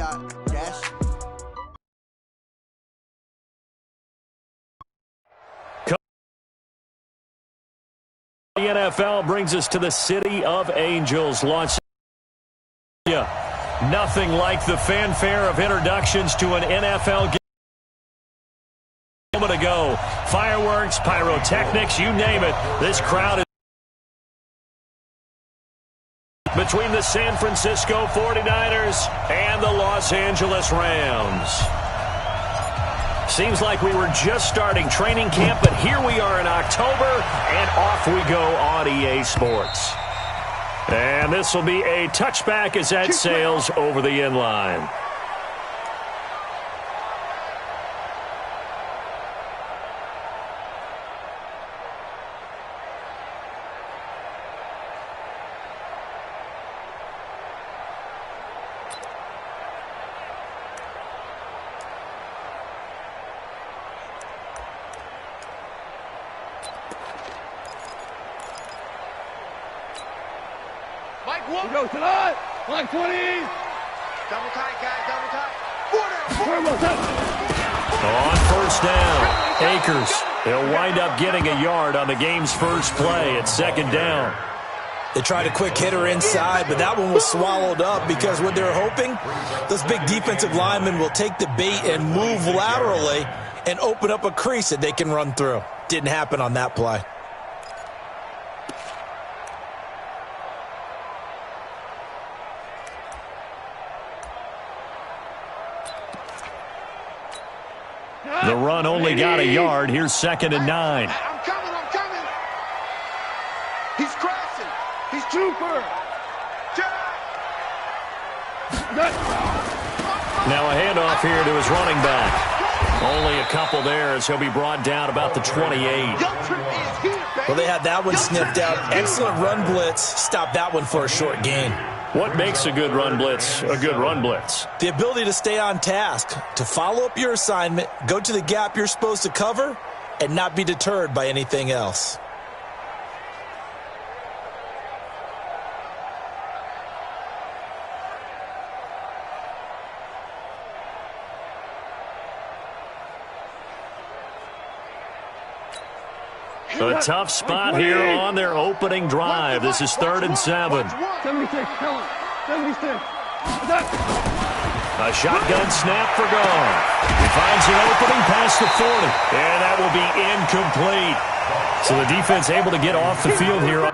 The NFL brings us to the City of Angels, Los Angeles. Nothing like the fanfare of introductions to an NFL game. A moment ago, fireworks, pyrotechnics, you name it. This crowd is between the San Francisco 49ers and the Los Angeles Rams. Seems like we were just starting training camp, but here we are in October, and off we go on EA Sports. And this will be a touchback as that sails over the end line. We go to that. Line 20. Double tight, guys. Double tight. On first down, Akers. He'll wind up getting a yard on the game's first play. It's second down. They tried a quick hitter inside, but that one was swallowed up because what they're hoping, those big defensive linemen will take the bait and move laterally and open up a crease that they can run through. Didn't happen on that play. The run only got a yard. Here's second and 9. I'm coming. He's crossing. He's trooper. Now a handoff here to his running back. Only a couple there as he'll be brought down about the 28. Well, they had that one sniffed out. Excellent run blitz. Stopped that one for a short gain. What makes a good run blitz a good run blitz? The ability to stay on task, to follow up your assignment, go to the gap you're supposed to cover, and not be deterred by anything else. A tough spot here on their opening drive. This is 3rd and 7. 76, tell him. 76. A shotgun snap for Gone. He finds an opening past the 40. And that will be incomplete. So the defense able to get off the field here.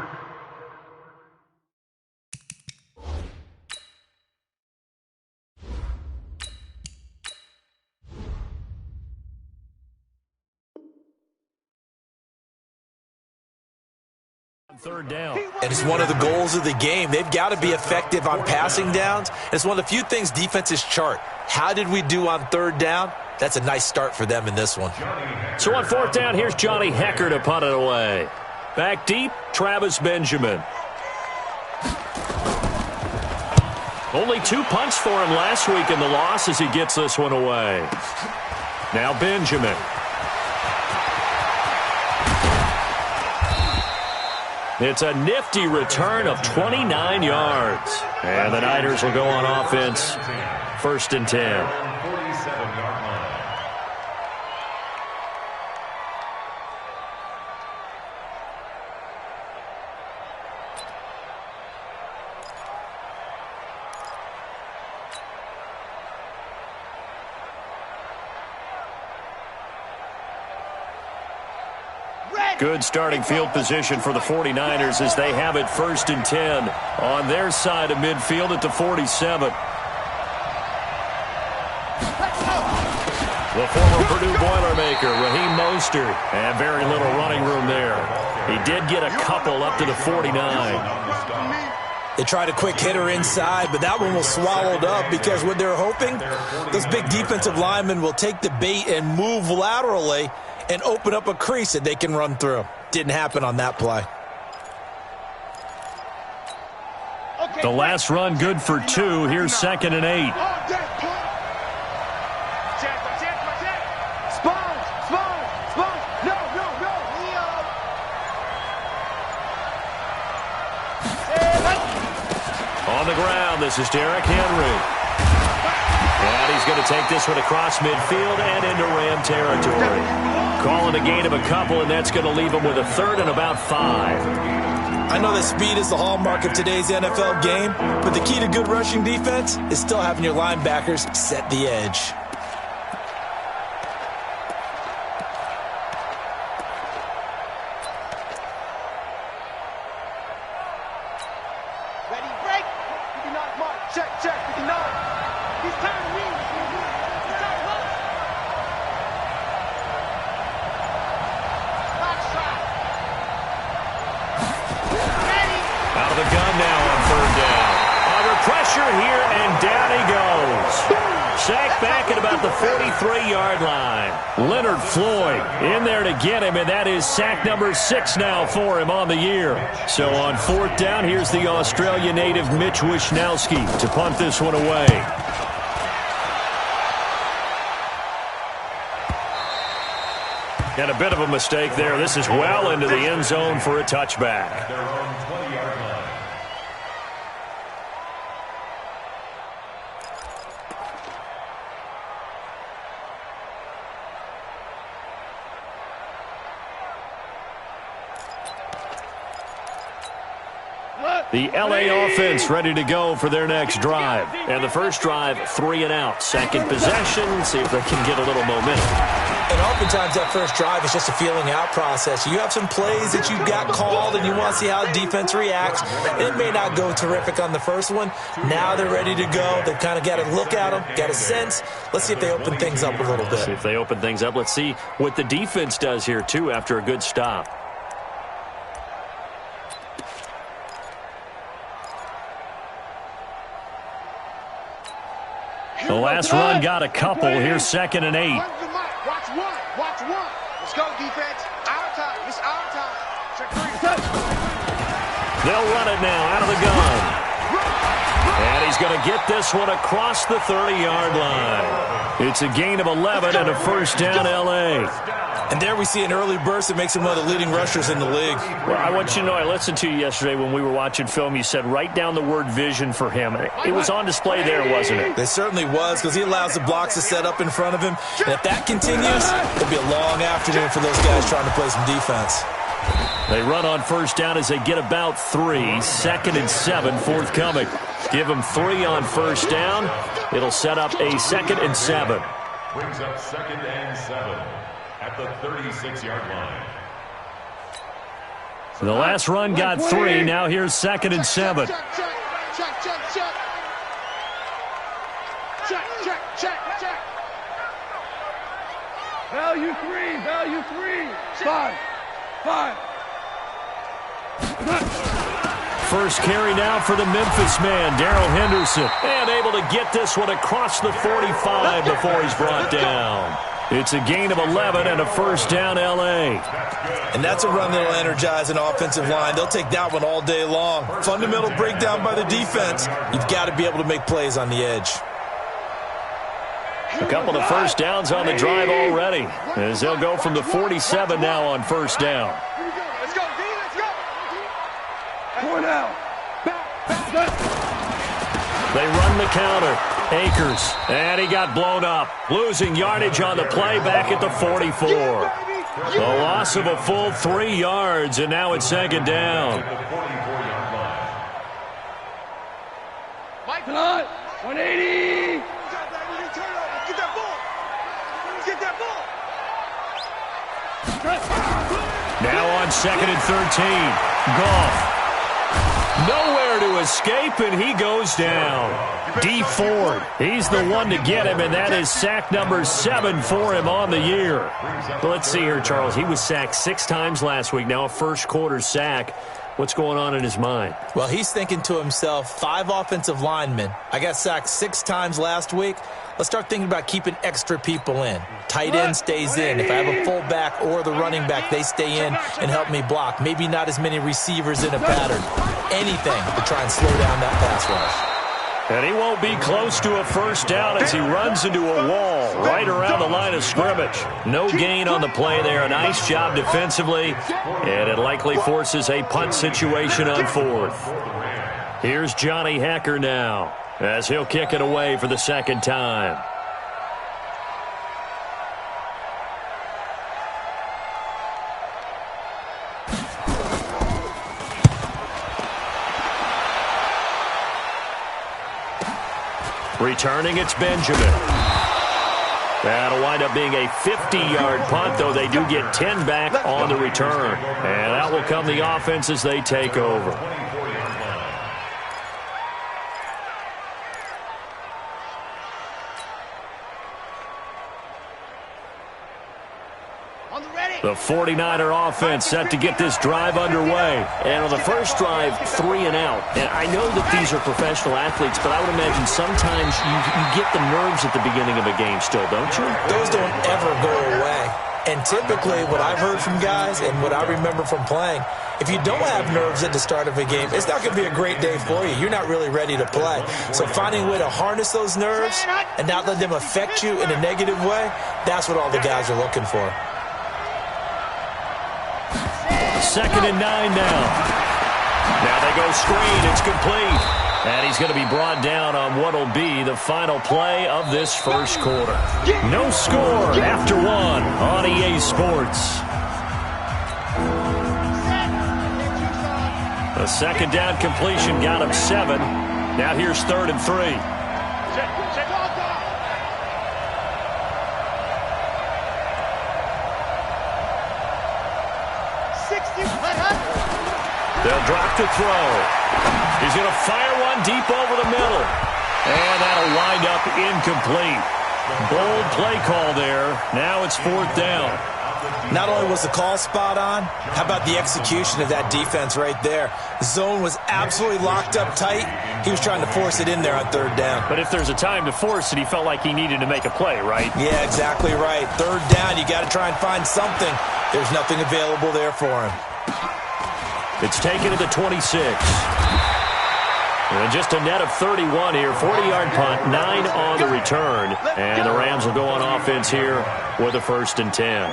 Third down. And it's one of the goals of the game. They've got to be effective on passing downs. It's one of the few things defenses chart. How did we do on 3rd down? That's a nice start for them in this one. So on 4th down, here's Johnny Hecker to punt it away. Back deep, Travis Benjamin. Only 2 punts for him last week in the loss as he gets this one away. Now Benjamin. It's a nifty return of 29 yards. And the Niners will go on offense. 1st and 10. Good starting field position for the 49ers as they have it 1st and 10 on their side of midfield at the 47. The former Purdue Boilermaker, Raheem Mostert, and very little running room there. He did get a couple up to the 49. They tried a quick hitter inside, but that one was swallowed up because what they're hoping, those big defensive linemen will take the bait and move laterally and open up a crease that they can run through. Didn't happen on that play. The last run good for 2. Here's 2nd and 8. On the ground, this is Derrick Henry. And he's going to take this one across midfield and into Ram territory. Calling a gain of a couple, and that's going to leave him with a third and about 5. I know that speed is the hallmark of today's NFL game, but the key to good rushing defense is still having your linebackers set the edge. Ready, break. 59 mark. Check, 59. He's turning me. He's turning us. Back shot. Ready. Out of the gun now on third down. Under pressure here, and down he goes. Sacked back at about the 43-yard line. Leonard Floyd in there to get him, and that is sack number 6 now for him on the year. So on fourth down, here's the Australia native Mitch Wishnowski to punt this one away. And a bit of a mistake there. This is well into the end zone for a touchback. The LA offense ready to go for their next drive. And the first drive, 3 and out. Second possession, see if they can get a little momentum. And oftentimes that first drive is just a feeling out process. You have some plays that you've got called and you want to see how the defense reacts. It may not go terrific on the first one. Now they're ready to go. They've kind of got to look at them, got a sense. Let's see if they open things up a little bit. See if they open things up. Let's see what the defense does here, too, after a good stop. The last run got a couple. Here's 2nd and 8. Watch one. Watch one. Let's go, defense. Our time. It's our time. Check 3. They'll run it now out of the gun. And he's going to get this one across the 30-yard line. It's a gain of 11 and a first down, L.A. And there we see an early burst that makes him one of the leading rushers in the league. Well, I want you to know, I listened to you yesterday when we were watching film. You said write down the word vision for him. It was on display there, wasn't it? It certainly was, because he allows the blocks to set up in front of him. And if that continues, it'll be a long afternoon for those guys trying to play some defense. They run on first down as they get about 3. 2nd and 7 forthcoming. Give them 3 on first down. It'll set up a 2nd and 7. Brings up 2nd and 7 at the 36-yard line. The last run got 3. Now here's 2nd and 7. Check. Value 3. 5. First carry now for the Memphis man, Darrell Henderson. And able to get this one across the 45 before he's brought down. It's a gain of 11 and a first down, L.A. And that's a run that will energize an offensive line. They'll take that one all day long. Fundamental breakdown by the defense. You've got to be able to make plays on the edge. A couple of first downs on the drive already, as they'll go from the 47 now on first down. Let's go, D. Let's go. 4 down. They run the counter. Akers, and he got blown up. Losing yardage on the play back at the 44. The loss of a full 3 yards, and now it's 2nd down. Mike, 180. Get that ball. Get that ball. Now on 2nd and 13. Goff. Nowhere to escape, and he goes down. D. Ford, he's the one to get him, and that is sack number 7 for him on the year. But let's see here, Charles. He was sacked 6 times last week. Now a first-quarter sack. What's going on in his mind? Well, he's thinking to himself, 5 offensive linemen. I got sacked 6 times last week. Let's start thinking about keeping extra people in. Tight end stays in. If I have a fullback or the running back, they stay in and help me block. Maybe not as many receivers in a pattern. Anything to try and slow down that pass rush. And he won't be close to a first down as he runs into a wall right around the line of scrimmage. No gain on the play there. A nice job defensively, and it likely forces a punt situation on 4th. Here's Johnny Hekker now. as he'll kick it away for the second time. Returning, it's Benjamin. That'll wind up being a 50-yard punt, though they do get 10 back on the return. And that will come the offense as they take over. The 49er offense set to get this drive underway. And on the first drive, 3 and out. And I know that these are professional athletes, but I would imagine sometimes you get the nerves at the beginning of a game still, don't you? Those don't ever go away. And typically what I've heard from guys and what I remember from playing, if you don't have nerves at the start of a game, it's not going to be a great day for you. You're not really ready to play. So finding a way to harness those nerves and not let them affect you in a negative way, that's what all the guys are looking for. 2nd and 9 now. Now they go screen. It's complete. And he's going to be brought down on what will be the final play of this first quarter. No score after 1 on EA Sports. The second down completion got him 7. Now here's 3rd and 3. They'll drop to throw. He's going to fire one deep over the middle. And that'll wind up incomplete. Bold play call there. Now it's 4th down. Not only was the call spot on, how about the execution of that defense right there? The zone was absolutely locked up tight. He was trying to force it in there on 3rd down. But if there's a time to force it, he felt like he needed to make a play, right? Yeah, exactly right. 3rd down, you got to try and find something. There's nothing available there for him. It's taken to the 26. And just a net of 31 here. 40-yard punt, 9 on the return. And the Rams will go on offense here with a 1st and 10.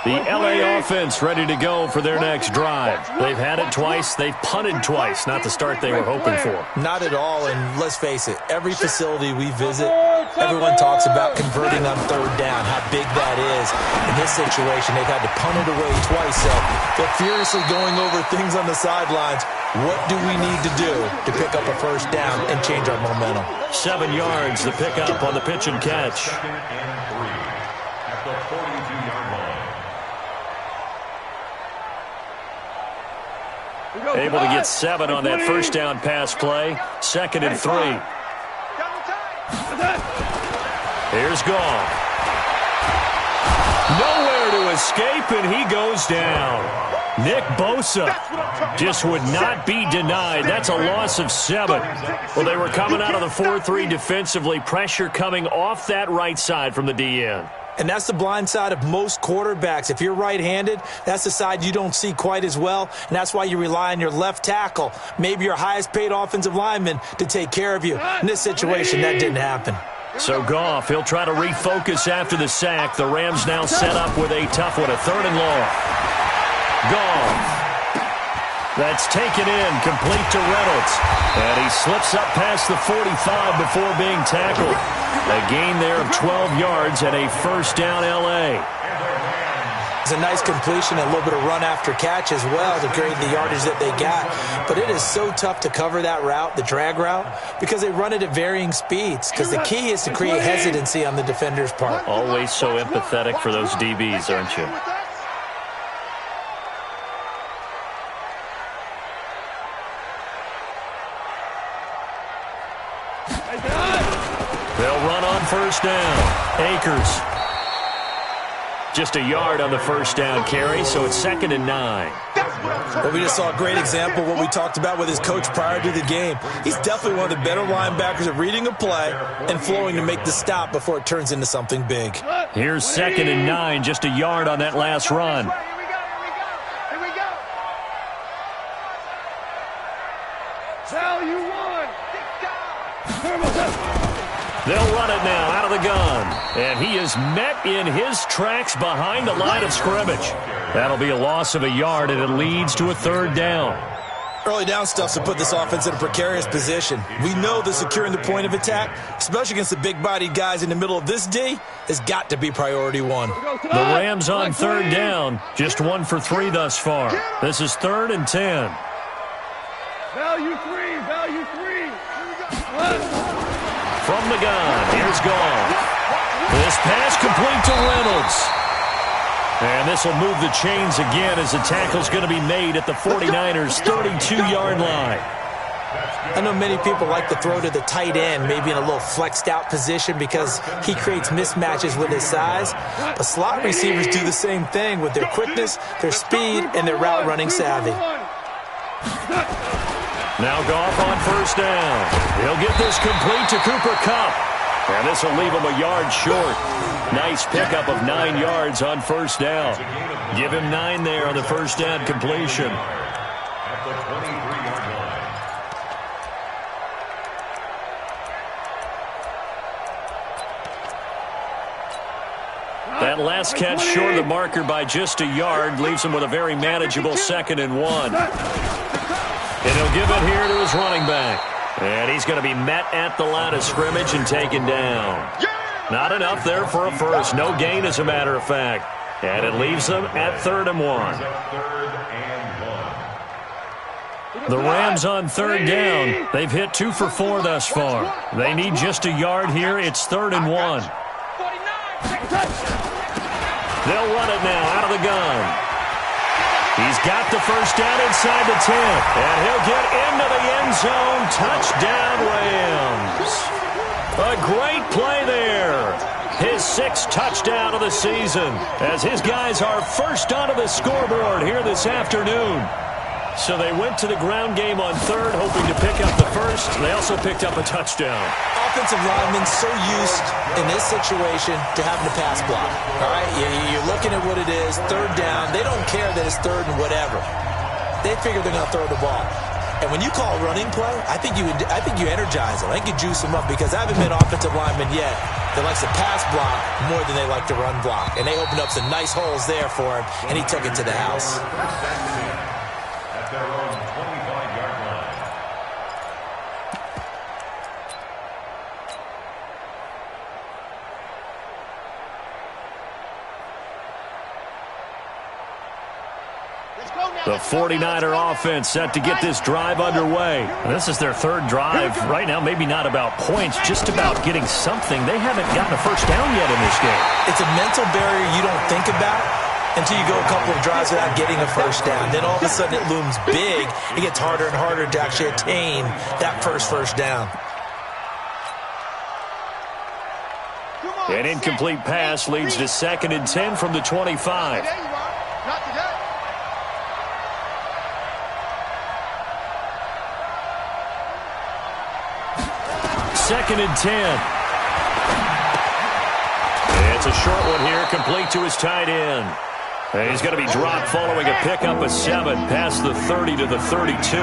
The LA offense ready to go for their next drive. They've had it twice. They've punted twice. Not the start they were hoping for. Not at all, and let's face it, every facility we visit, everyone talks about converting on 3rd down, how big that is. In this situation, they've had to punt it away twice, so they're furiously going over things on the sidelines. What do we need to do to pick up a 1st down and change our momentum? 7 yards, the pickup on the pitch and catch. At the 42-yard line. Able to get 7 on that 1st down pass play. 2nd and 3. Here's Goff. Nowhere to escape, and he goes down. Nick Bosa just would not be denied. That's a loss of 7. Well, they were coming out of the 4-3 defensively. Pressure coming off that right side from the DN. And that's the blind side of most quarterbacks. If you're right-handed, that's the side you don't see quite as well, and that's why you rely on your left tackle, maybe your highest-paid offensive lineman, to take care of you. In this situation, that didn't happen. So Goff, he'll try to refocus after the sack. The Rams now set up with a tough one, a 3rd and long. Goff. That's taken in, complete to Reynolds. And he slips up past the 45 before being tackled. A gain there of 12 yards and a 1st down L.A. It's a nice completion and a little bit of run after catch as well to create the yardage that they got. But it is so tough to cover that route, the drag route, because they run it at varying speeds. Because the key is to create hesitancy on the defender's part. Always so empathetic for those DBs, aren't you? They'll run on 1st down. Akers. Just a yard on the 1st down carry, so it's 2nd and 9. Well, we just saw a great example of what we talked about with his coach prior to the game. He's definitely one of the better linebackers at reading a play and flowing to make the stop before it turns into something big. Here's 2nd and 9, just a yard on that last run. Here we go. Sal, you won. They'll run it now out of the gun. And he is met in his tracks behind the line of scrimmage. That'll be a loss of a yard, and it leads to a 3rd down. Early down stuff's to put this offense in a precarious position. We know that securing the point of attack, especially against the big-bodied guys in the middle of this D, has got to be priority one. The Rams on third down, just 1 for 3 thus far. This is 3rd and 10. Value three, value three. From the gun, here's Gall. This pass complete to Reynolds. And this will move the chains again as the tackle's going to be made at the 49ers' 32-yard line. I know many people like to throw to the tight end, maybe in a little flexed out position because he creates mismatches with his size. But slot receivers do the same thing with their quickness, their speed, and their route running savvy. Now Goff on first down. He'll get this complete to Cooper Kupp. And this will leave him a yard short. Nice pickup of 9 yards on first down. Give him 9 there on the first down completion. At the 23-yard line. That last catch short of the marker by just a yard leaves him with a very manageable 2nd and 1. And he'll give it here to his running back. And he's going to be met at the line of scrimmage and taken down. Not enough there for a first. No gain, as a matter of fact. And it leaves them at 3rd and 1. The Rams on third down. They've hit 2 for 4 thus far. They need just a yard here. It's 3rd and 1. They'll run it now out of the gun. He's got the first down inside the 10. And he'll get into the end zone. Touchdown, Rams. A great play there. His 6th touchdown of the season as his guys are first onto the scoreboard here this afternoon. So they went to the ground game on third, hoping to pick up the first. They also picked up a touchdown. Offensive linemen so used in this situation to having to pass block. All right, you're looking at what it is, third down. They don't care that it's third and whatever. They figure they're going to throw the ball. And when you call a running play, I think you energize them. I think you juice them up because I haven't met offensive linemen yet that likes to pass block more than they like to run block. And they opened up some nice holes there for him, and he took it to the house. At their own 25-yard line. The 49er offense set to get this drive underway. This is their 3rd drive. Right now, maybe not about points, just about getting something. They haven't gotten a first down yet in this game. It's a mental barrier you don't think about until you go a couple of drives without getting a first down. Then all of a sudden it looms big. It gets harder and harder to actually attain that first down. An incomplete pass leads to 2nd and 10 from the 25. Second and 10. It's a short one here, complete to his tight end. And he's going to be dropped following a pickup of 7 past the 30 to the 32.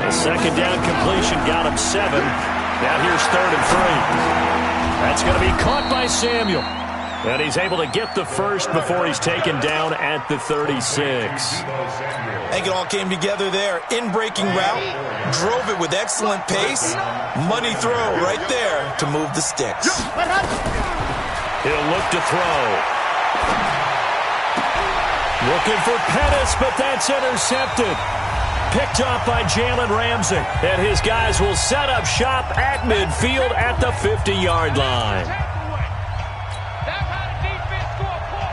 The second down completion got him 7. Now here's 3rd and 3. That's going to be caught by Samuel. And he's able to get the first before he's taken down at the 36. I think it all came together there. In-breaking route, drove it with excellent pace. Money throw right there to move the sticks. He'll look to throw. Looking for Pettis, but that's intercepted. Picked off by Jalen Ramsey. And his guys will set up shop at midfield at the 50-yard line.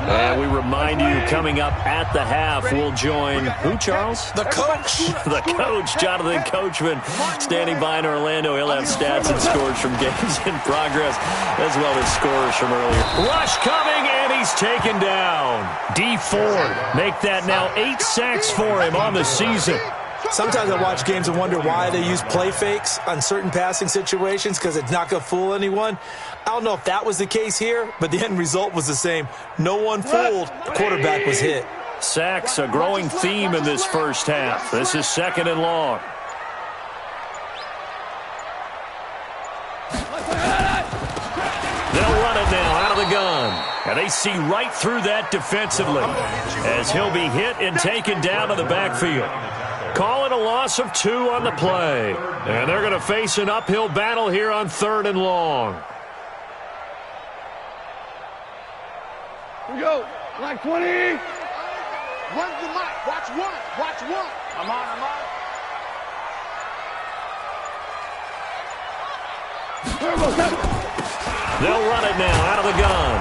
And we remind you, coming up at the half, we'll join who, Charles? The coach. The coach, Jonathan Coachman, standing by in Orlando. He'll have stats and scores from games in progress, as well as scores from earlier. Rush coming, and he's taken down. D Ford, make that now 8 sacks for him on the season. Sometimes I watch games and wonder why they use play fakes on certain passing situations because it's not going to fool anyone. I don't know if that was the case here, but the end result was the same. No one fooled. The quarterback was hit. Sacks, a growing theme in this first half. This is 2nd and long. They'll run it now out of the gun. And they see right through that defensively as he'll be hit and taken down to the backfield. call it a loss of 2 on the play. And they're going to face an uphill battle here on 3rd and long. Here we go. Line 20. Run the mic. Watch one. Watch one. I'm on. They'll run it now out of the gun.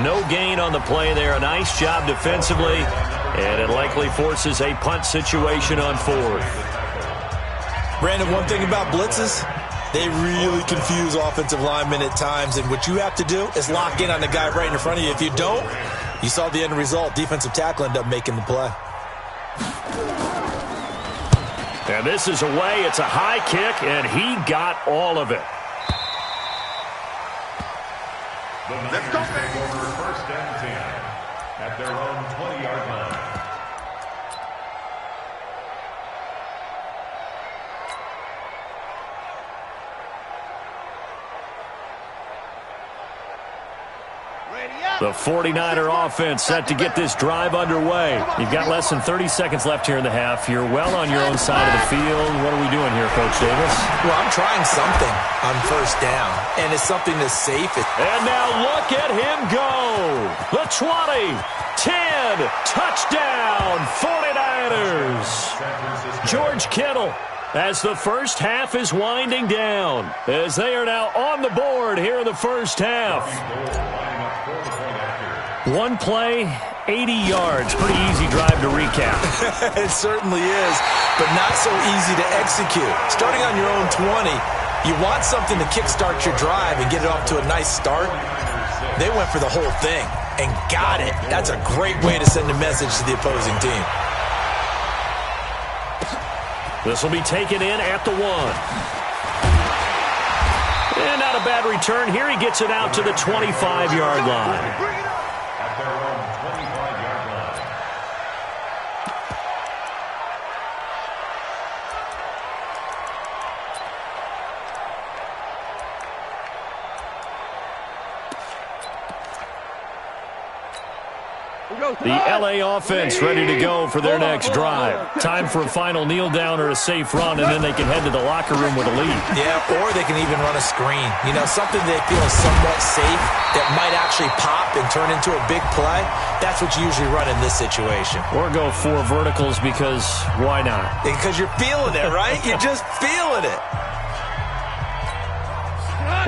No gain on the play there. A nice job defensively. And it likely forces a punt situation on 4th. Brandon, one thing about blitzes, they really confuse offensive linemen at times. And what you have to do is lock in on the guy right in front of you. If you don't, you saw the end result. Defensive tackle ended up making the play. And this is away. It's a high kick, and he got all of it. Let's go, take over 1st and 10 at their own 20-yard line. The 49er offense set to get this drive underway. You've got less than 30 seconds left here in the half. You're well on your own side of the field. What are we doing here, Coach Davis? Well, I'm trying something on 1st down, and it's something that's safe. And now look at him go. The 20, 10, touchdown, 49ers. George Kittle as the first half is winding down, as they are now on the board here in the first half. One play, 80 yards. Pretty easy drive to recap. It certainly is, but not so easy to execute. Starting on your own 20, you want something to kickstart your drive and get it off to a nice start. They went for the whole thing and got it. That's a great way to send a message to the opposing team. This will be taken in at the 1. And not a bad return here. He gets it out to the 25-yard line. At their own 25-yard line. The LA offense ready to go for their next drive. Time for a final kneel down or a safe run, and then they can head to the locker room with a lead. Yeah, or they can even run a screen. You know, something they feel is somewhat safe that might actually pop and turn into a big play. That's what you usually run in this situation. Or go 4 verticals because why not? Because you're feeling it, right? You're just feeling it.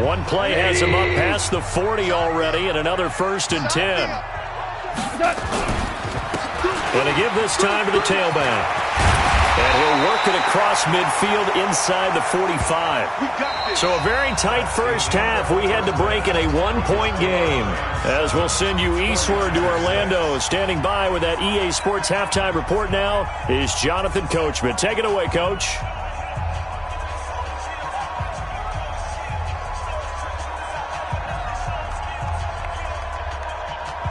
One play has him up past the 40 already, and another 1st and 10. Going to give this time to the tailback. And he'll work it across midfield inside the 45. So a very tight first half. We had to break in a 1-point game. As we'll send you eastward to Orlando. Standing by with that EA Sports halftime report now is Jonathan Coachman. Take it away, Coach.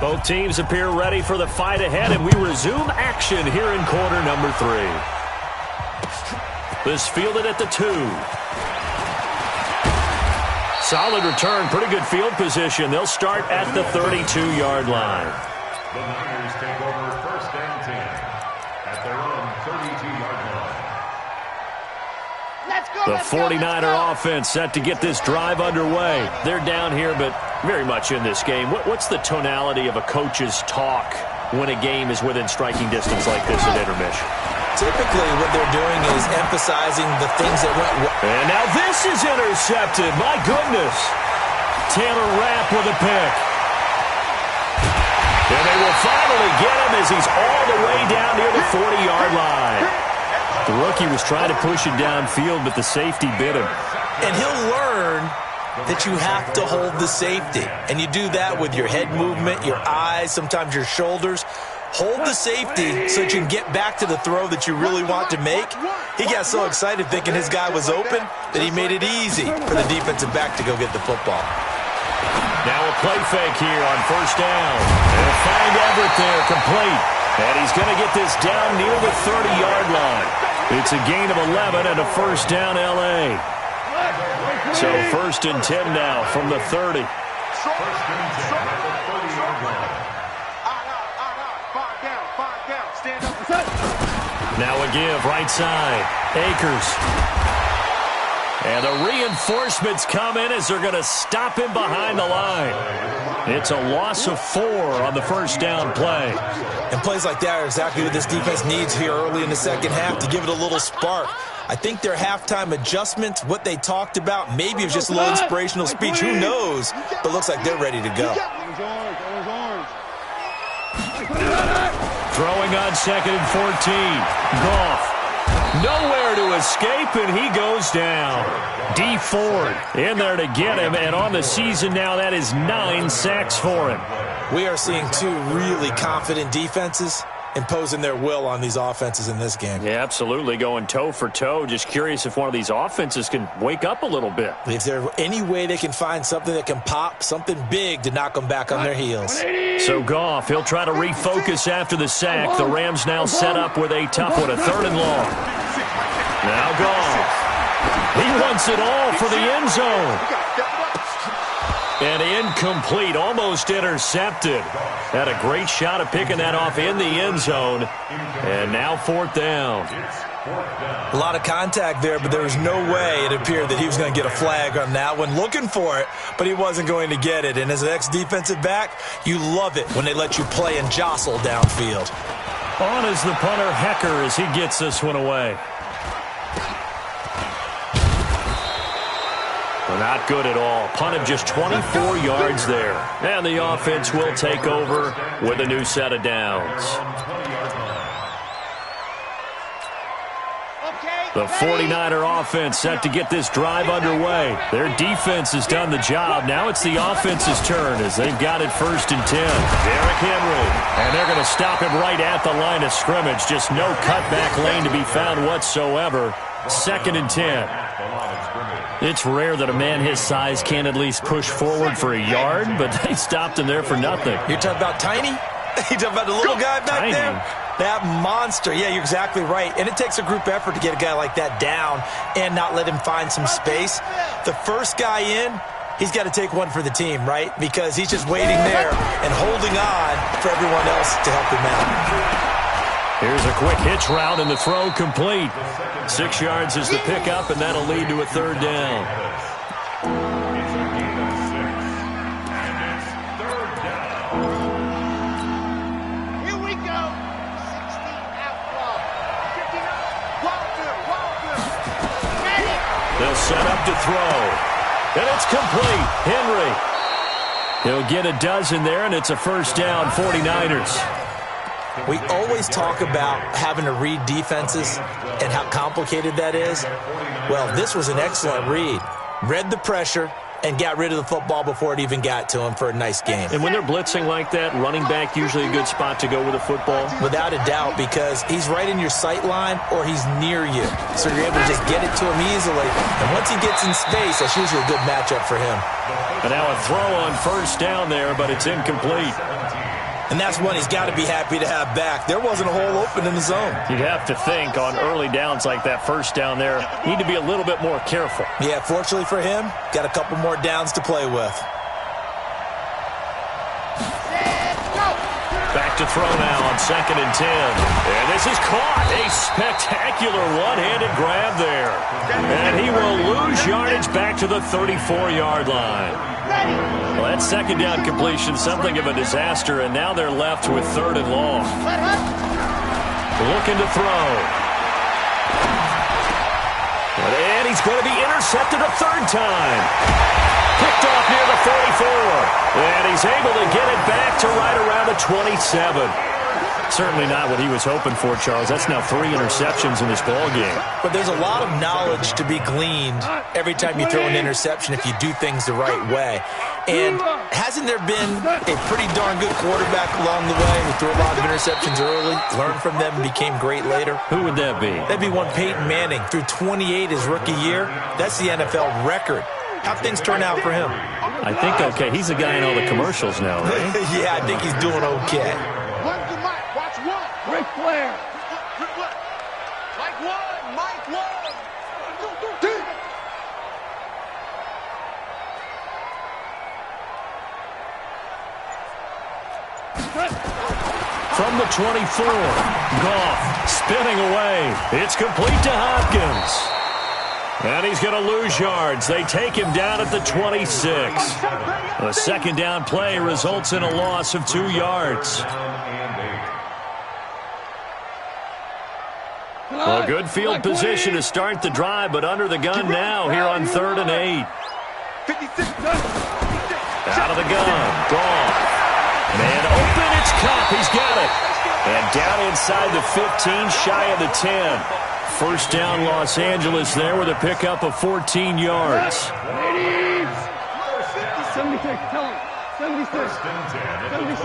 Both teams appear ready for the fight ahead, and we resume action here in quarter number 3. This fielded at the 2. Solid return, pretty good field position. They'll start at the 32-yard line. The Niners take over 1st and 10 at their own 32-yard line. The 49er offense set to get this drive underway. They're down here, but very much in this game. What's the tonality of a coach's talk when a game is within striking distance like this at intermission? Typically, what they're doing is emphasizing the things that went well. And now this is intercepted. My goodness. Taylor Rapp with a pick. And they will finally get him as he's all the way down near the 40-yard line. The rookie was trying to push it downfield, but the safety bit him. And he'll learn that you have to hold the safety. And you do that with your head movement, your eyes, sometimes your shoulders. Hold the safety so that you can get back to the throw that you really want to make. He got so excited thinking his guy was open that he made it easy for the defensive back to go get the football. Now a play fake here on 1st down. They'll find Everett there, complete. And he's going to get this down near the 30-yard line. It's a gain of 11 and a 1st down, L.A. So 1st and 10 now from the 30. 1st and 10 at the 30-yard line. Find down, stand up. Now a give, right side. Akers. And the reinforcements come in as they're going to stop him behind the line. It's a loss of 4 on the first down play. And plays like that are exactly what this defense needs here early in the second half to give it a little spark. I think their halftime adjustments, what they talked about, maybe it was just a little inspirational speech. Who knows? But looks like they're ready to go. Throwing on 2nd and 14. Goff. Nowhere to escape, and he goes down. D. Ford in there to get him, and on the season now, that is 9 sacks for him. We are seeing 2 really confident defenses imposing their will on these offenses in this game. Yeah, absolutely, going toe for toe. Just curious if one of these offenses can wake up a little bit. If there's any way they can find something that can pop, something big to knock them back on their heels. So Goff, he'll try to refocus after the sack. The Rams now set up with a tough one, a 3rd and long. Now Goff. He wants it all for the end zone. And incomplete, almost intercepted. Had a great shot at picking that off in the end zone. And now 4th down. A lot of contact there, but there was no way it appeared that he was going to get a flag on that one. Looking for it, but he wasn't going to get it. And as an ex-defensive back, you love it when they let you play and jostle downfield. On is the punter, Hecker, as he gets this one away. Not good at all. Punt of just 24 yards there. And the offense will take over with a new set of downs. The 49er offense set to get this drive underway. Their defense has done the job. Now it's the offense's turn as they've got it 1st and 10. Derrick Henry. And they're going to stop him right at the line of scrimmage. Just no cutback lane to be found whatsoever. 2nd and 10. It's rare that a man his size can't at least push forward for a yard, but they stopped him there for nothing. You're talking about Tiny? You're talking about the little guy back there? That monster. Yeah, you're exactly right. And it takes a group effort to get a guy like that down and not let him find some space. The first guy in, he's got to take one for the team, right? Because he's just waiting there and holding on for everyone else to help him out. Here's a quick hitch route, and the throw complete. 6 yards is the pickup, and that'll lead to a 3rd down. Here we go. 16 outlaw. 59. They'll set up to throw. And it's complete. Henry. He'll get a dozen there, and it's a 1st down, 49ers. We always talk about having to read defenses and how complicated that is. Well, this was an excellent read. Read the pressure and got rid of the football before it even got to him for a nice game. And when they're blitzing like that, running back usually a good spot to go with the football? Without a doubt, because he's right in your sight line or he's near you. So you're able to just get it to him easily. And once he gets in space, that's usually a good matchup for him. And now a throw on 1st down there, but it's incomplete. And that's one he's got to be happy to have back. There wasn't a hole open in the zone. You'd have to think on early downs like that 1st down there, need to be a little bit more careful. Yeah, fortunately for him, got a couple more downs to play with. Back to throw now on 2nd and 10. And this is caught. A spectacular one-handed grab there. And he will lose yardage back to the 34-yard line. Well, that 2nd down completion, something of a disaster, and now they're left with 3rd and long. Looking to throw. And he's going to be intercepted a 3rd time. Picked off near the 44. And he's able to get it back to right around the 27. Certainly not what he was hoping for, Charles. That's now 3 interceptions in this ball game. But there's a lot of knowledge to be gleaned every time you throw an interception if you do things the right way. And hasn't there been a pretty darn good quarterback along the way who threw a lot of interceptions early, learned from them, and became great later? Who would that be? That'd be one Peyton Manning. Threw 28 his rookie year. That's the NFL record. How'd things turn out for him? I think okay. He's a guy in all the commercials now, right? Yeah, I think he's doing okay. One's the mic. Watch one. Ric Flair. Mike one. Mike one. From the 24. Goff spinning away. It's complete to Hopkins. And he's going to lose yards. They take him down at the 26. A second down play results in a loss of 2 yards. Well, good field position to start the drive, but under the gun now here on 3rd and 8. Out of the gun. Goff. Man open. It's Cup. He's got it. And down inside the 15, shy of the 10. First down, Los Angeles there with a pickup of 14 yards. 76, tell him. 76. 76.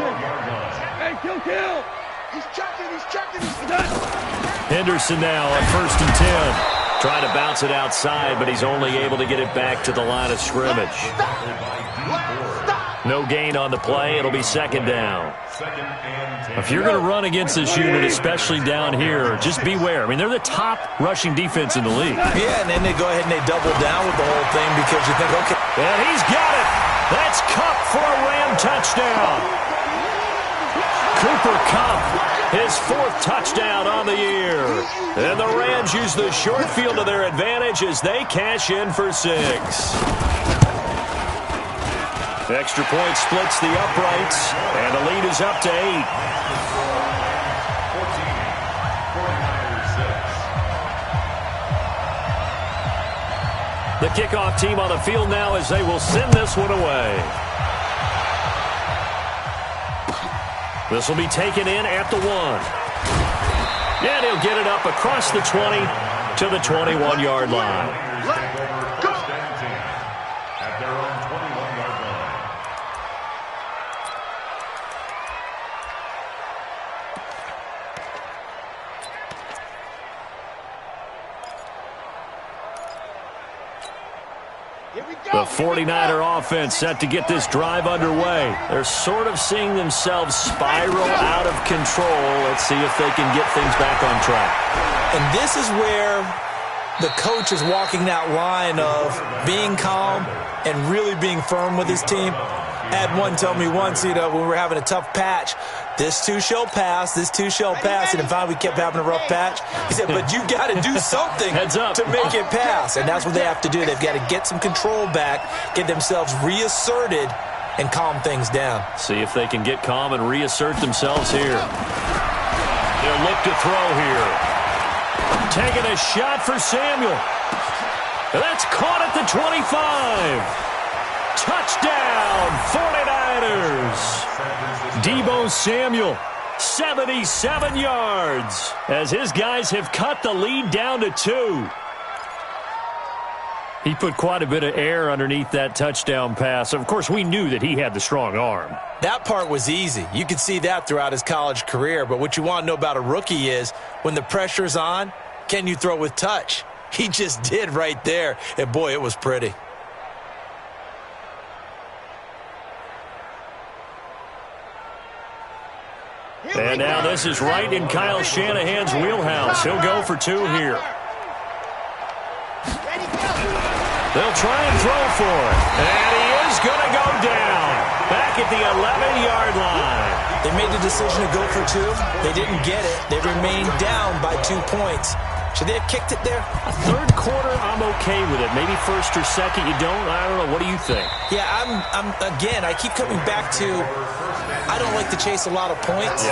Hey, kill. He's checking, he's done. Henderson now on 1st and 10. Trying to bounce it outside, but he's only able to get it back to the line of scrimmage. No gain on the play. It'll be 2nd down. If you're going to run against this unit, especially down here, just beware. I mean, they're the top rushing defense in the league. Yeah, and then they go ahead and they double down with the whole thing because you think, okay. And he's got it. That's Cup for a Ram touchdown. Cooper Kupp, his 4th touchdown on the year. And the Rams use the short field to their advantage as they cash in for 6. Extra point splits the uprights, and the lead is up to 8. The kickoff team on the field now as they will send this one away. This will be taken in at the 1. And he'll get it up across the 20 to the 21-yard line. The 49er offense set to get this drive underway. They're sort of seeing themselves spiral out of control. Let's see if they can get things back on track. And this is where the coach is walking that line of being calm and really being firm with his team. I had one tell me once, when we were having a tough patch, this too shall pass, this too shall pass, and finally we kept having a rough patch. He said, but you got to do something to make it pass, and that's what they have to do. They've got to get some control back, get themselves reasserted, and calm things down. See if they can get calm and reassert themselves here. They'll look to throw here. Taking a shot for Samuel. That's caught at the 25. Touchdown, 49ers. Deebo Samuel, 77 yards, as his guys have cut the lead down to 2. He put quite a bit of air underneath that touchdown pass. Of course, we knew that he had the strong arm. That part was easy. You could see that throughout his college career. But what you want to know about a rookie is when the pressure's on, can you throw with touch? He just did right there. And, boy, it was pretty. And now this is right in Kyle Shanahan's wheelhouse. He'll go for 2 here. They'll try and throw for it. And he is going to go down. Back at the 11-yard line. They made the decision to go for 2. They didn't get it. They remained down by 2 points. Should they have kicked it there? Third quarter, I'm okay with it. Maybe first or second, you don't. I don't know. What do you think? Yeah, again, I keep coming back to I don't like to chase a lot of points,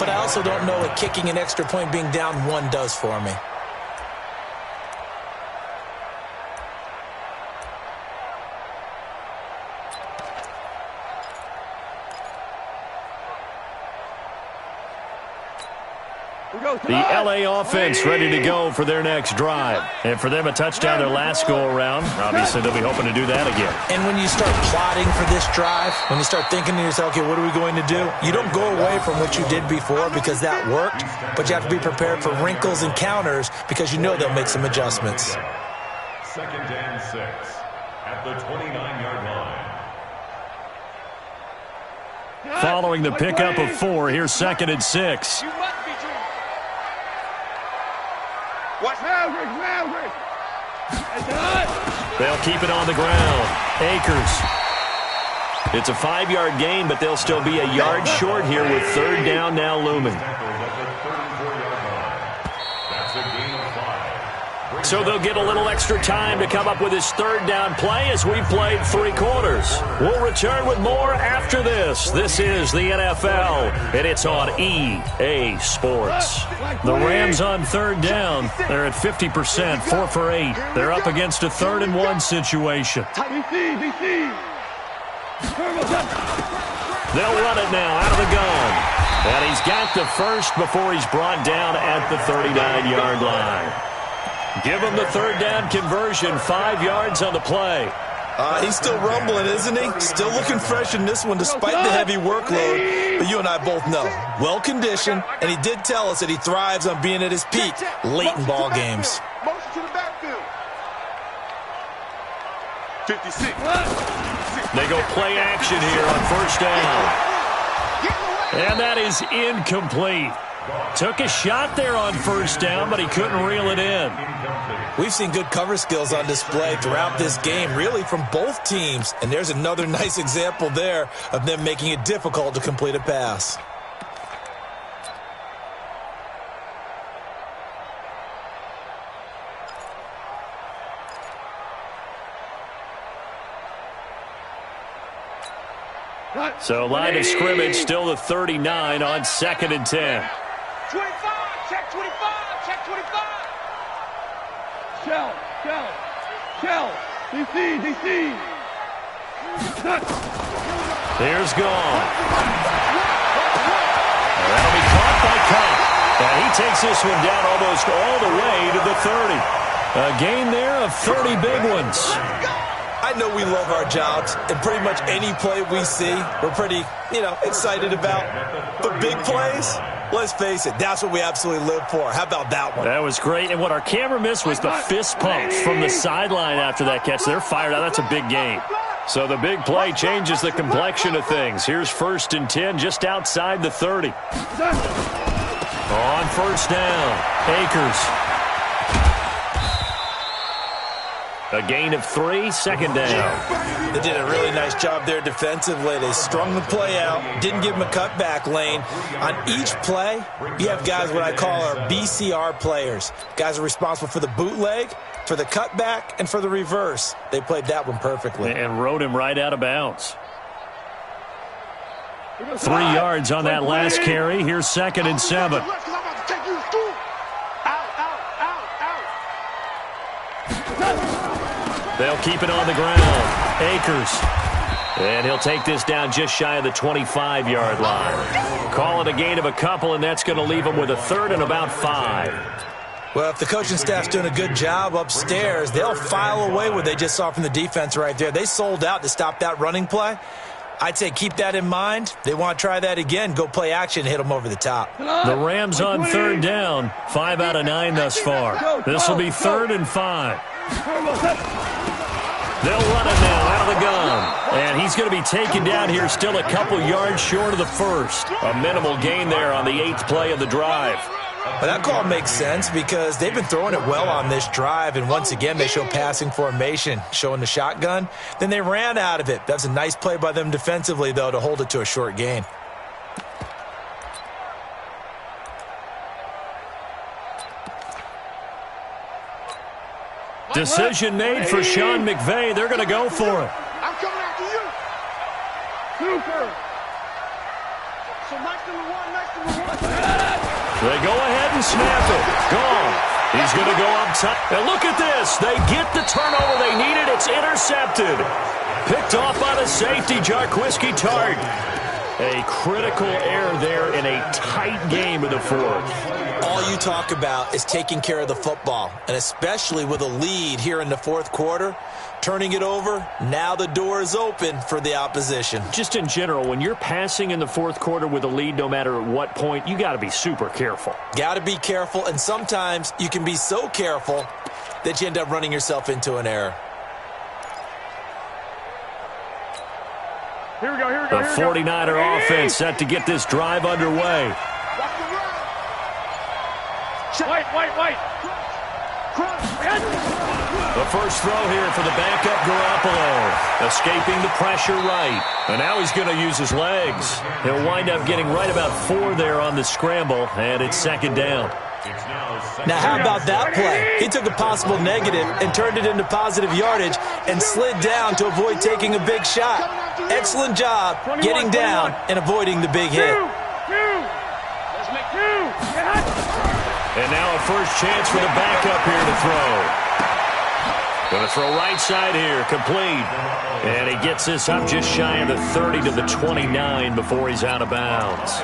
but I also don't know what kicking an extra point being down 1 does for me. The L.A. offense ready to go for their next drive. And for them, a touchdown their last go-around. Obviously, they'll be hoping to do that again. And when you start plotting for this drive, when you start thinking to yourself, okay, what are we going to do? You don't go away from what you did before because that worked, but you have to be prepared for wrinkles and counters because you know they'll make some adjustments. 2nd and 6 at the 29-yard line. Following the pickup of 4, here's 2nd and 6. Watch Maverick. They'll keep it on the ground. Akers. It's a 5-yard gain, but they'll still be a yard short here with third down now looming. So they'll get a little extra time to come up with his third down play as we've played 3 quarters. We'll return with more after this. This is the NFL, and it's on EA Sports. The Rams on third down. They're at 50%, 4 for 8. They're up against a 3rd and 1 situation. They'll run it now out of the gun. And he's got the first before he's brought down at the 39-yard line. Give him the third down conversion, 5 yards on the play. He's still rumbling, isn't he? Still looking fresh in this one despite the heavy workload. But you and I both know, well-conditioned, and he did tell us that he thrives on being at his peak late in ball games. Motion to the backfield. 56. They go play action here on first down. And that is incomplete. Took a shot there on first down, but he couldn't reel it in. We've seen good cover skills on display throughout this game, really from both teams. And there's another nice example there of them making it difficult to complete a pass. So line of scrimmage still the 39 on 2nd and 10. 25, check 25, check 25. Shell, DC. Here's gone. That'll be caught by Cup. And he takes this one down almost all the way to the 30. A gain there of 30 big ones. I know we love our jobs, and pretty much any play we see, we're pretty, excited about. But big plays, let's face it, that's what we absolutely live for. How about that one? That was great, and what our camera missed was the fist pumps from the sideline after that catch. They're fired out. That's a big gain. So the big play changes the complexion of things. Here's 1st and 10 just outside the 30. On first down, Akers. A gain of 3, 2nd down. They did a really nice job there defensively. They strung the play out, didn't give him a cutback lane. On each play, you have guys what I call our BCR players. Guys are responsible for the bootleg, for the cutback, and for the reverse. They played that one perfectly. And rode him right out of bounds. 3 yards on that last carry. Here's 2nd and 7. They'll keep it on the ground. Akers. And he'll take this down just shy of the 25-yard line. Call it a gain of a couple, and that's going to leave him with a 3rd and about 5. Well, if the coaching staff's doing a good job upstairs, they'll file away what they just saw from the defense right there. They sold out to stop that running play. I'd say keep that in mind. They want to try that again. Go play action, hit them over the top. The Rams on third down. 5 out of 9 thus far. This will be 3rd and 5. They'll run it now out of the gun. And he's going to be taken down here still a couple yards short of the first. A minimal gain there on the 8th play of the drive. But that call makes sense because they've been throwing it well on this drive, and once again they show passing formation, showing the shotgun. Then they ran out of it. That's a nice play by them defensively, though, to hold it to a short gain. Decision made for Sean McVay. They're going to go for it. I'm coming after you. Super. So nice number one. They go ahead and snap it. Gone. He's going to go up top. And look at this. They get the turnover they needed. It's intercepted. Picked off by the safety, Jarquiski Tart. A critical error there in a tight game in the 4th. All you talk about is taking care of the football, and especially with a lead here in the 4th quarter, turning it over, now the door is open for the opposition. Just in general, when you're passing in the 4th quarter with a lead, no matter at what point, you got to be super careful. Got to be careful, and sometimes you can be so careful that you end up running yourself into an error. Here we go. The 49er offense set to get this drive underway. White. The first throw here for the backup Garoppolo. Escaping the pressure right. And now he's going to use his legs. He'll wind up getting right about 4 there on the scramble, and it's second down. Now, how about that play? He took a possible negative and turned it into positive yardage and slid down to avoid taking a big shot. Excellent job getting down and avoiding the big hit. And now a first chance for the backup here to throw. Going to throw right side here, complete. And he gets this up just shy of the 30 to the 29 before he's out of bounds.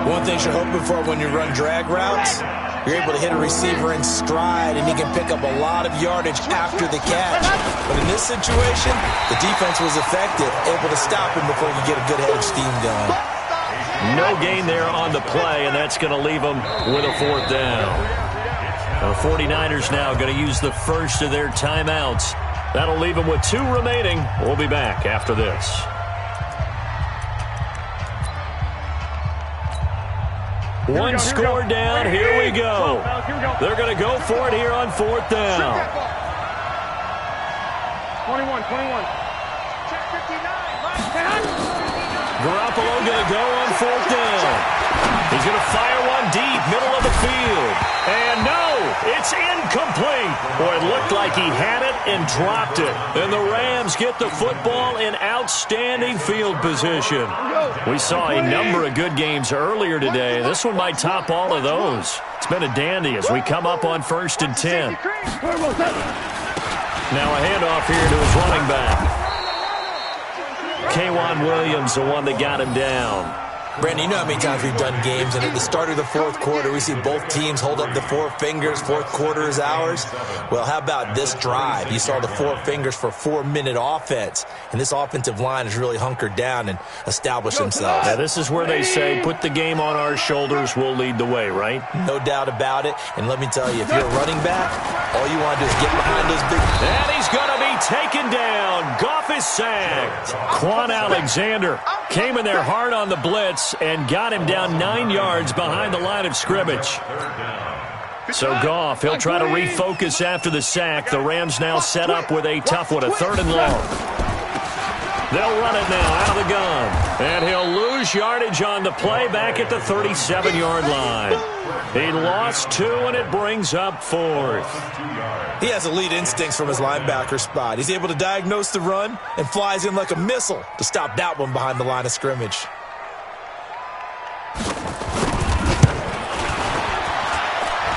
One thing you're hoping for when you run drag routes, you're able to hit a receiver in stride, and he can pick up a lot of yardage after the catch. But in this situation, the defense was effective, able to stop him before you get a good head of steam going. No gain there on the play, and that's going to leave him with a 4th down. The 49ers now going to use the first of their timeouts. That'll leave them with 2 remaining. We'll be back after this. One score down. Here we go. They're going to go for it here on 4th down. 21. Garoppolo going to go on 4th down. He's going to fire one deep, middle of the field. And no, it's incomplete. Boy, it looked like he had it and dropped it. And the Rams get the football in outstanding field position. We saw a number of good games earlier today. This one might top all of those. It's been a dandy as we come up on 1st and 10. Now a handoff here to his running back. K'Wan Williams, the one that got him down. Brandon, you know how many times we've done games, and at the start of the 4th quarter, we see both teams hold up the 4 fingers, 4th quarter is ours. Well, how about this drive? You saw the 4 fingers for 4-minute offense, and this offensive line has really hunkered down and established themselves. Yeah, this is where they say, put the game on our shoulders, we'll lead the way, right? No doubt about it, and let me tell you, if you're a running back, all you want to do is get behind those big... And he's going to be taken down. Goff is sacked. Quan Alexander came in there hard on the blitz and got him down 9 yards behind the line of scrimmage. So Goff, he'll try to refocus after the sack. The Rams now set up with a tough one, a 3rd and long. They'll run it now out of the gun. And he'll lose yardage on the play back at the 37-yard line. He lost 2, and it brings up 4th. He has elite instincts from his linebacker spot. He's able to diagnose the run and flies in like a missile to stop that one behind the line of scrimmage.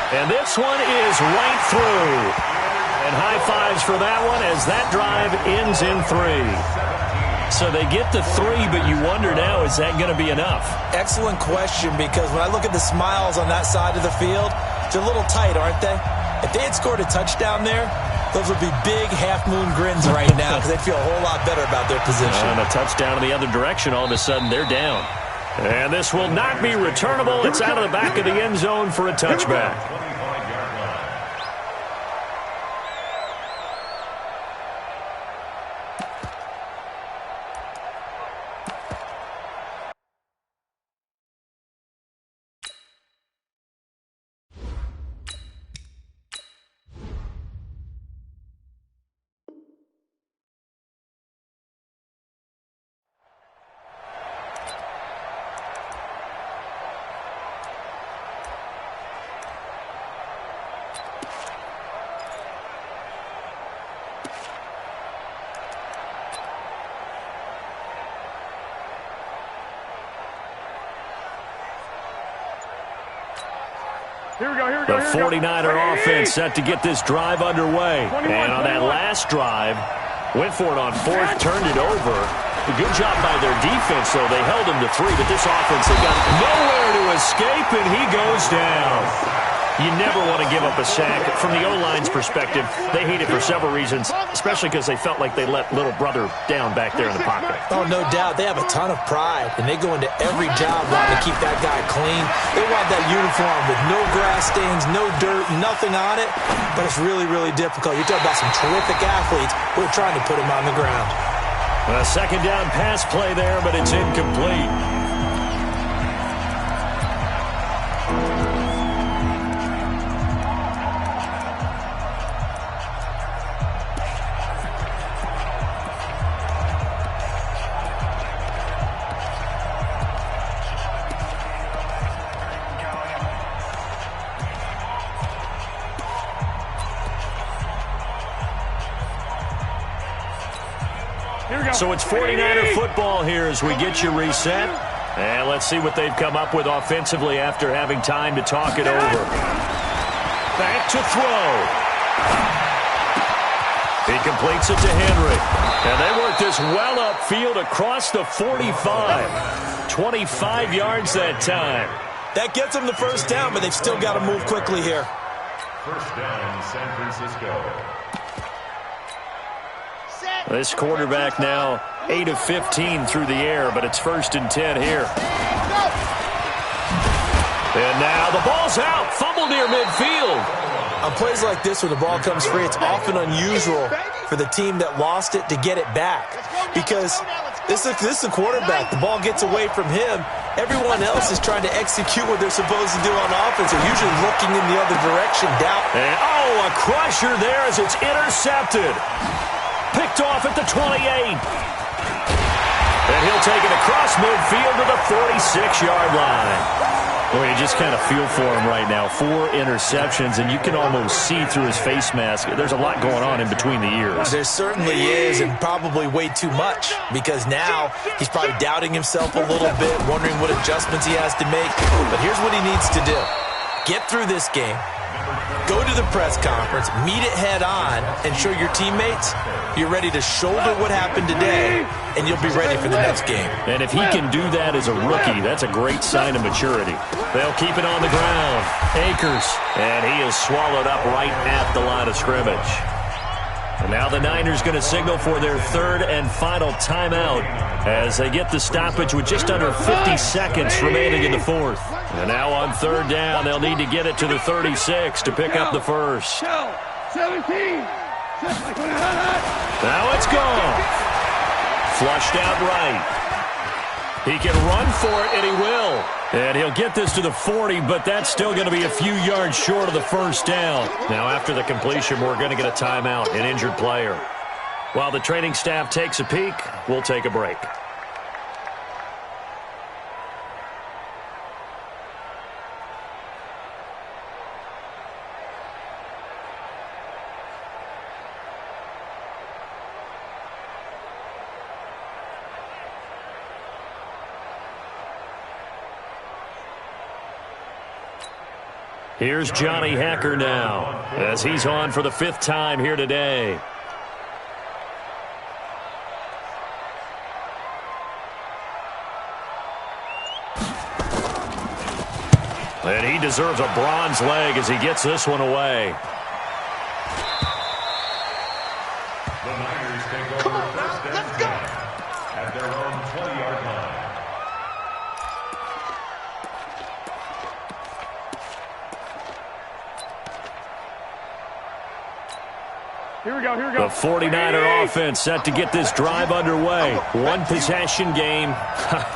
And this one is right through. And high fives for that one as that drive ends in 3. So they get to 3, but you wonder now, is that going to be enough? Excellent question, because when I look at the smiles on that side of the field, they're a little tight, aren't they? If they had scored a touchdown there, those would be big half-moon grins right now because they'd feel a whole lot better about their position. And a touchdown in the other direction, all of a sudden they're down. And this will not be returnable. It's out of the back of the end zone for a touchback. The 49er offense set to get this drive underway. And on that last drive, went for it on 4th, turned it over. A good job by their defense, though. They held him to 3, but this offense, they got nowhere to escape, and he goes down. You never want to give up a sack. From the O-line's perspective, they hate it for several reasons, especially because they felt like they let little brother down back there in the pocket. Oh, no doubt. They have a ton of pride, and they go into every job wanting to keep that guy clean. They want that uniform with no grass stains, no dirt, nothing on it, but it's really, really difficult. You're talking about some terrific athletes who are trying to put him on the ground. A second down pass play there, but it's incomplete. So it's 49er football here as we get you reset. And let's see what they've come up with offensively after having time to talk it over. Back to throw. He completes it to Henry. And they work this well upfield across the 45. 25 yards that time. That gets them the first down, but they've still got to move quickly here. First down, San Francisco. This quarterback now 8 of 15 through the air, but it's 1st and 10 here. And now the ball's out. Fumble near midfield. On plays like this where the ball comes free, it's often unusual for the team that lost it to get it back. Because this is a quarterback. The ball gets away from him. Everyone else is trying to execute what they're supposed to do on offense. They're usually looking in the other direction. And, a crusher there as it's intercepted. Picked off at the 28. And he'll take it across midfield to the 46-yard line. Well, you just kind of feel for him right now. 4 interceptions, and you can almost see through his face mask. There's a lot going on in between the ears. There certainly is, and probably way too much, because now he's probably doubting himself a little bit, wondering what adjustments he has to make. But here's what he needs to do. Get through this game. Go to the press conference, meet it head on, and show your teammates you're ready to shoulder what happened today, and you'll be ready for the next game. And if he can do that as a rookie, that's a great sign of maturity. They'll keep it on the ground. Akers, and he is swallowed up right at the line of scrimmage. And now the Niners going to signal for their 3rd and final timeout as they get the stoppage with just under 50 seconds remaining in the 4th. And now on 3rd down, they'll need to get it to the 36 to pick up the first. 17. Now it's gone. Flushed out right. He can run for it, and he will. And he'll get this to the 40, but that's still going to be a few yards short of the first down. Now after the completion, we're going to get a timeout, an injured player. While the training staff takes a peek, we'll take a break. Here's Johnny Hacker now as he's on for the 5th time here today. And he deserves a bronze leg as he gets this one away. The Niners take over first and 10 at their own 20-yard line. Here we go, here we go. The 49er offense set to get this drive underway. One possession game.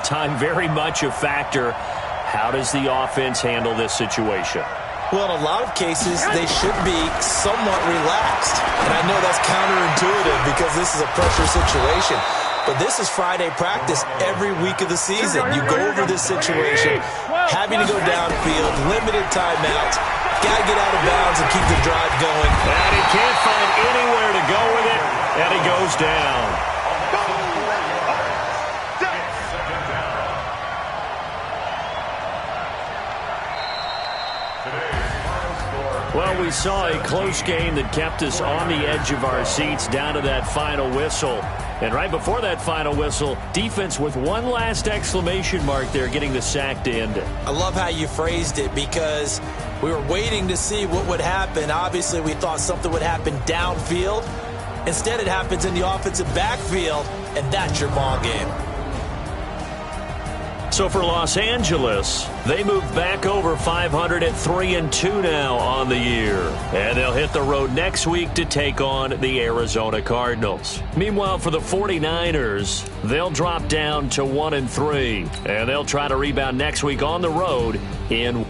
Time very much a factor. How does the offense handle this situation? Well, in a lot of cases, they should be somewhat relaxed. And I know that's counterintuitive because this is a pressure situation. But this is Friday practice every week of the season. You go over this situation, having to go downfield, limited timeouts, got to get out of bounds and keep the drive going. And he can't find anywhere to go with it, and he goes down. Well, we saw a close game that kept us on the edge of our seats down to that final whistle. And right before that final whistle, defense with one last exclamation mark there, getting the sack to end it. I love how you phrased it because we were waiting to see what would happen. Obviously, we thought something would happen downfield. Instead, it happens in the offensive backfield, and that's your ball game. So for Los Angeles, they move back over 500 at 3-2 now on the year. And they'll hit the road next week to take on the Arizona Cardinals. Meanwhile, for the 49ers, they'll drop down to 1-3. And they'll try to rebound next week on the road in